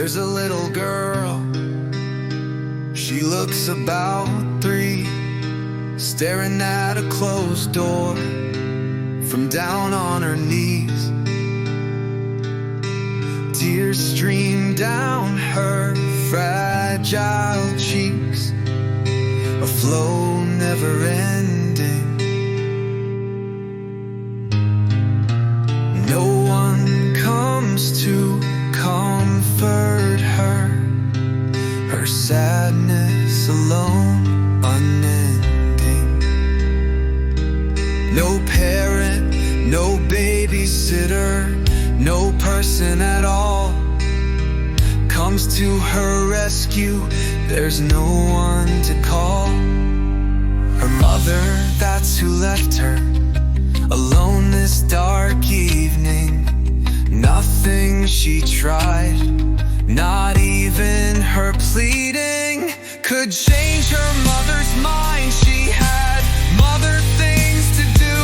There's a little girl, she looks about 3, staring at a closed door from down on her knees. Tears stream down her fragile cheeks, a flow never ending. No one comes to comfort her, her sadness alone unending. No parent, no babysitter, no person at all comes to her rescue. There's no one to call. Her mother, that's who left her alone this dark evening. Nothing she tried, not even her pleading, could change her mother's mind. She had mother things to do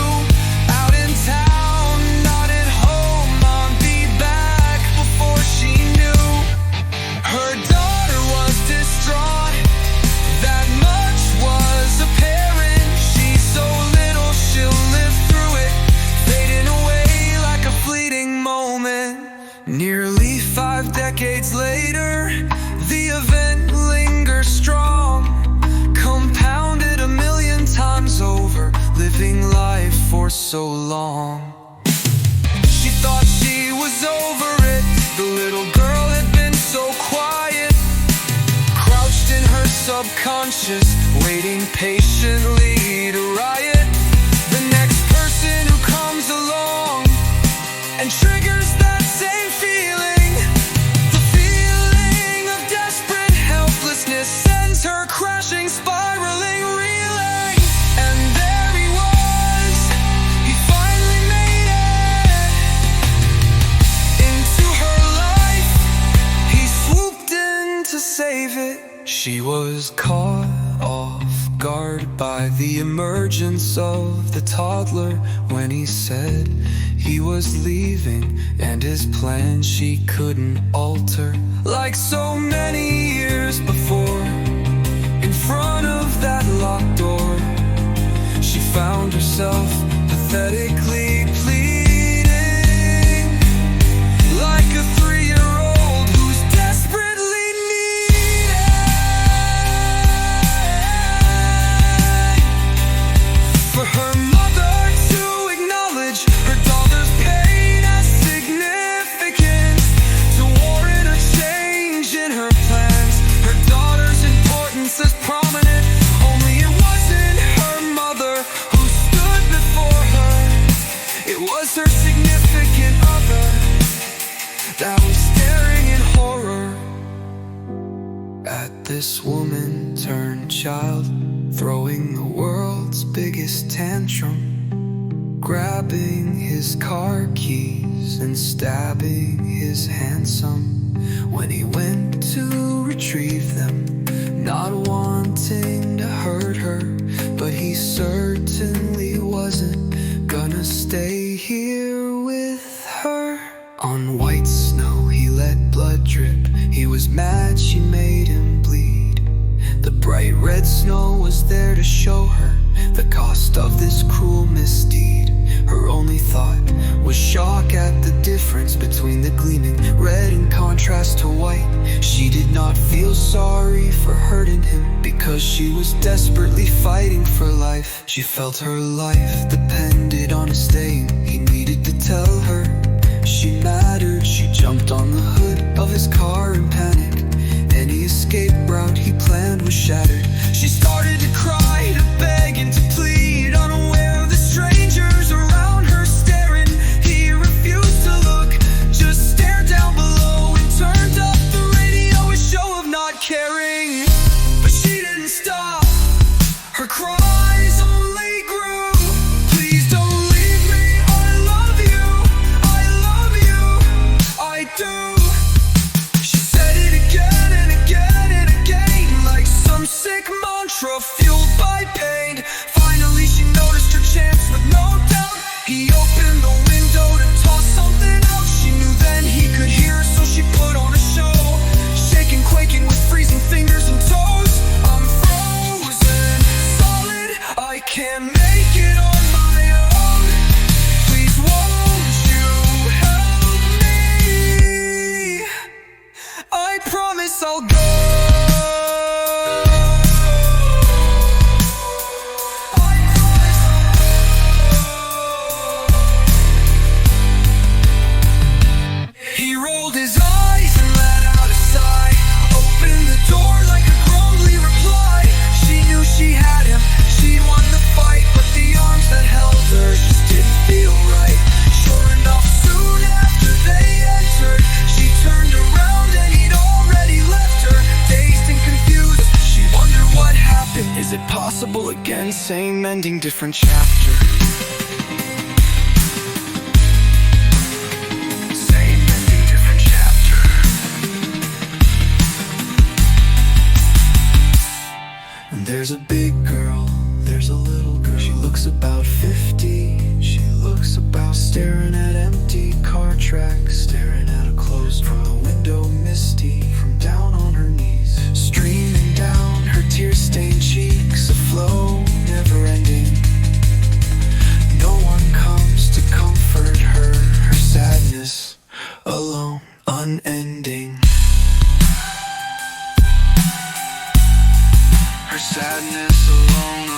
out in town, not at home. Mom, be back before she knew. Her daughter was distraught, that much was apparent. She's so little, she'll live through it, fading away like a fleeting moment. Nearly 5 decades later, the event lingers strong, compounded 1,000,000 times over, living life for so long. She thought she was over it. The little girl had been so quiet, crouched in her subconscious, waiting patiently to riot. The next person who comes along and triggers that same feeling, the feeling of desperate helplessness, sends her crashing, spiraling, reeling. And there he was, he finally made it into her life. He swooped in to save it. She was caught off guard by the emergence of the toddler when he said he was leaving, and his plan she couldn't alter. Like so many years before, in front of that locked door, she found herself pathetically pleading, like a 3-year-old who's desperately needed for her mother to acknowledge her daughter's pain as significant, to warrant a change in her plans. Her daughter's importance as prominent, only it wasn't her mother who stood before her. It was her significant other that was staring in horror at this woman-turned child, throwing the world's biggest tantrum, grabbing his car keys and stabbing his handsome when he went to retrieve them, not wanting to hurt her, but he certainly wasn't gonna stay here with her. On white snow he let blood drip, he was mad she made him bleed. The bright red snow was there to show her the cost of this cruel misdeed. Her only thought was shock at the difference between the gleaming red in contrast to white. She did not feel sorry for hurting him, because she was desperately fighting for life. She felt her life depended on his staying. He needed to tell her she mattered. She jumped on the hood of his car in panic. Any escape route he planned was shattered. She started to cry, to beg and to plead, unaware of the strangers around her staring. He refused to look, just stared down below and turned up the radio, a show of not caring. But she didn't stop, her cries only grew. Please don't leave me, I love you, I love you, I do. She said it again and again and again, like some sick mantra fueled by pain. Finally she noticed her chance with no doubt. He opened the window to toss something out. She knew then he could hear, so she put on a show. can't make it on my own. Please won't you help me? I promise I'll go. He rolled his eyes and let out a sigh, opened the door like a grumbly reply. She knew she had him, she'd won the fight, but the arms that held her just didn't feel right. Sure enough, soon after they entered, she turned around and he'd already left her. Dazed and confused, she wondered what happened. Is it possible again? Same ending, different chapter. There's a big girl, there's a little girl. She looks about 50, she looks about, staring at empty car tracks, staring at a closed from a window misty, from down on her knees, streaming down her tear-stained cheeks, a flow never ending. No one comes to comfort her, her sadness alone, unending. Her sadness alone,